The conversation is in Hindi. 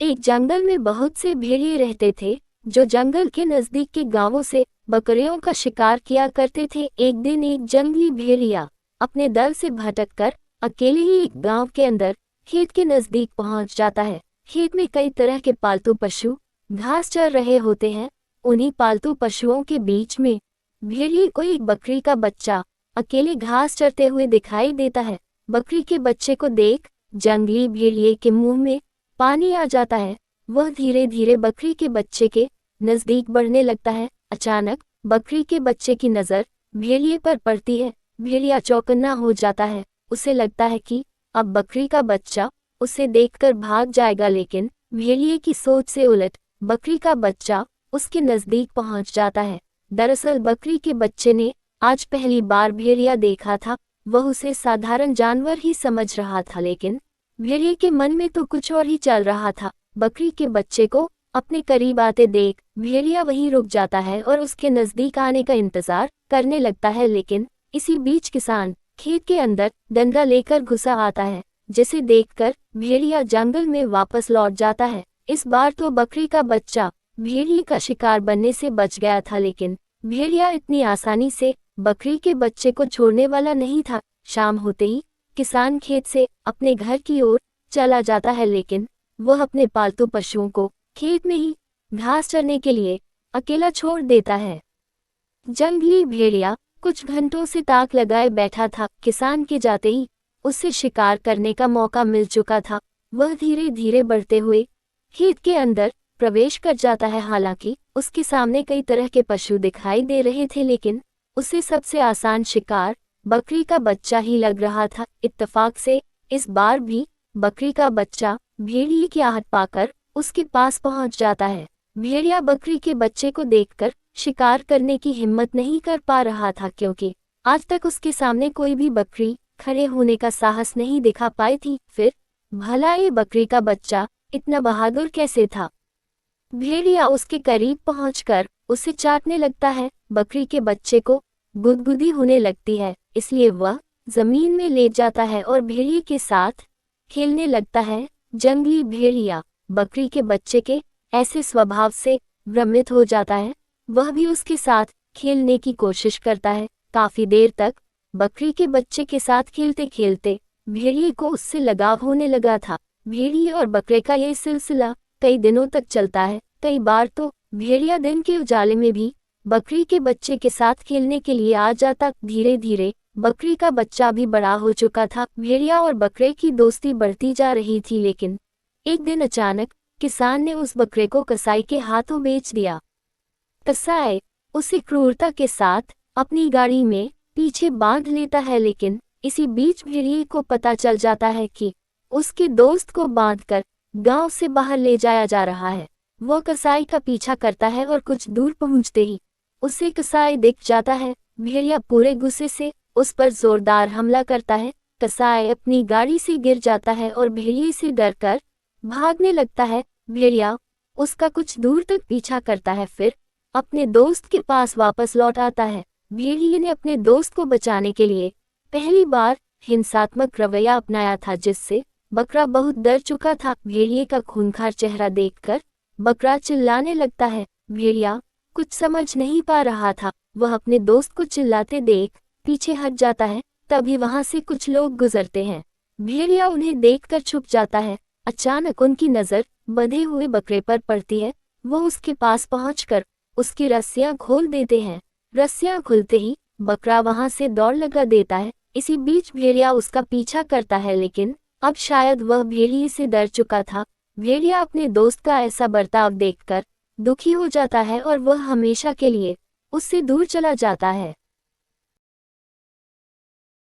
एक जंगल में बहुत से भेड़िए रहते थे जो जंगल के नजदीक के गांवों से बकरियों का शिकार किया करते थे। एक दिन एक जंगली भेड़िया अपने दल से भटककर अकेले ही एक गांव के अंदर खेत के नजदीक पहुंच जाता है। खेत में कई तरह के पालतू पशु घास चर रहे होते हैं। उन्हीं पालतू पशुओं के बीच में भेड़िए को एक बकरी का बच्चा अकेले घास चरते हुए दिखाई देता है। बकरी के बच्चे को देख जंगली भेड़िए के मुंह में पानी आ जाता है। वह धीरे धीरे बकरी के बच्चे के नजदीक बढ़ने लगता है। अचानक बकरी के बच्चे की नजर भेड़िए पर पड़ती है। भेड़िया चौकन्ना हो जाता है। उसे लगता है कि अब बकरी का बच्चा उसे देखकर भाग जाएगा, लेकिन भेड़िए की सोच से उलट बकरी का बच्चा उसके नजदीक पहुंच जाता है। दरअसल बकरी के बच्चे ने आज पहली बार भेड़िया देखा था। वह उसे साधारण जानवर ही समझ रहा था, लेकिन भेड़िए के मन में तो कुछ और ही चल रहा था। बकरी के बच्चे को अपने करीब आते देख भेड़िया वहीं रुक जाता है और उसके नजदीक आने का इंतजार करने लगता है। लेकिन इसी बीच किसान खेत के अंदर डंडा लेकर घुसा आता है, जिसे देखकर भेड़िया जंगल में वापस लौट जाता है। इस बार तो बकरी का बच्चा भेड़िए का शिकार बनने से बच गया था, लेकिन भेड़िया इतनी आसानी से बकरी के बच्चे को छोड़ने वाला नहीं था। शाम होते ही किसान खेत से अपने घर की ओर चला जाता है, लेकिन वह अपने पालतू पशुओं को खेत में ही घास चरने के लिए अकेला छोड़ देता है। जंगली भेड़िया कुछ घंटों से ताक लगाए बैठा था। किसान के जाते ही उससे शिकार करने का मौका मिल चुका था। वह धीरे धीरे बढ़ते हुए खेत के अंदर प्रवेश कर जाता है। हालांकि उसके सामने कई तरह के पशु दिखाई दे रहे थे, लेकिन उसे सबसे आसान शिकार बकरी का बच्चा ही लग रहा था। इत्तेफाक से इस बार भी बकरी का बच्चा भेड़िए की आहट पाकर उसके पास पहुंच जाता है। भेड़िया बकरी के बच्चे को देखकर शिकार करने की हिम्मत नहीं कर पा रहा था, क्योंकि आज तक उसके सामने कोई भी बकरी खड़े होने का साहस नहीं दिखा पाई थी। फिर भला ये बकरी का बच्चा इतना बहादुर कैसे था? भेड़िया उसके करीब पहुंचकर उसे चाटने लगता है। बकरी के बच्चे को गुदगुदी होने लगती है, इसलिए वह जमीन में लेट जाता है और भेड़िए के साथ खेलने लगता है। जंगली भेड़िया बकरी के बच्चे के ऐसे स्वभाव से भ्रमित हो जाता है। वह भी उसके साथ खेलने की कोशिश करता है। काफी देर तक बकरी के बच्चे के साथ खेलते खेलते भेड़िए को उससे लगाव होने लगा था। भेड़िए और बकरे का यह सिलसिला कई दिनों तक चलता है। कई बार तो भेड़िया दिन के उजाले में भी बकरी के बच्चे के साथ खेलने के लिए आ जाता। धीरे धीरे बकरी का बच्चा भी बड़ा हो चुका था। भेड़िया और बकरे की दोस्ती बढ़ती जा रही थी, लेकिन एक दिन अचानक किसान ने उस बकरे को कसाई के हाथों बेच दिया। कसाई उसे क्रूरता के साथ अपनी गाड़ी में पीछे बांध लेता है, लेकिन इसी बीच भेड़िए को पता चल जाता है कि उसके दोस्त को बांधकर गांव से बाहर ले जाया जा रहा है। वह कसाई का पीछा करता है और कुछ दूर पहुंचते ही उसे कसाई दिख जाता है। भेड़िया पूरे गुस्से से उस पर जोरदार हमला करता है। कसाई अपनी गाड़ी से गिर जाता है और भेड़िए से डरकर भागने लगता है। भेड़िया उसका कुछ दूर तक पीछा करता है, फिर अपने दोस्त के पास वापस लौट आता है। भेड़िए ने अपने दोस्त को बचाने के लिए पहली बार हिंसात्मक रवैया अपनाया था, जिससे बकरा बहुत डर चुका था। भेड़िए का खूंखार चेहरा देखकर बकरा चिल्लाने लगता है। भेड़िया कुछ समझ नहीं पा रहा था। वह अपने दोस्त को चिल्लाते देख पीछे हट जाता है। तभी वहां से कुछ लोग गुजरते हैं। भेड़िया उन्हें देखकर छुप जाता है। अचानक उनकी नजर बंधे हुए बकरे पर पड़ती है। वो उसके पास पहुंचकर उसकी रस्सियां खोल देते हैं। रस्सियां खुलते ही बकरा वहां से दौड़ लगा देता है। इसी बीच भेड़िया उसका पीछा करता है, लेकिन अब शायद वह भेड़िए से डर चुका था। भेड़िया अपने दोस्त का ऐसा बर्ताव देखकर दुखी हो जाता है और वह हमेशा के लिए उससे दूर चला जाता है।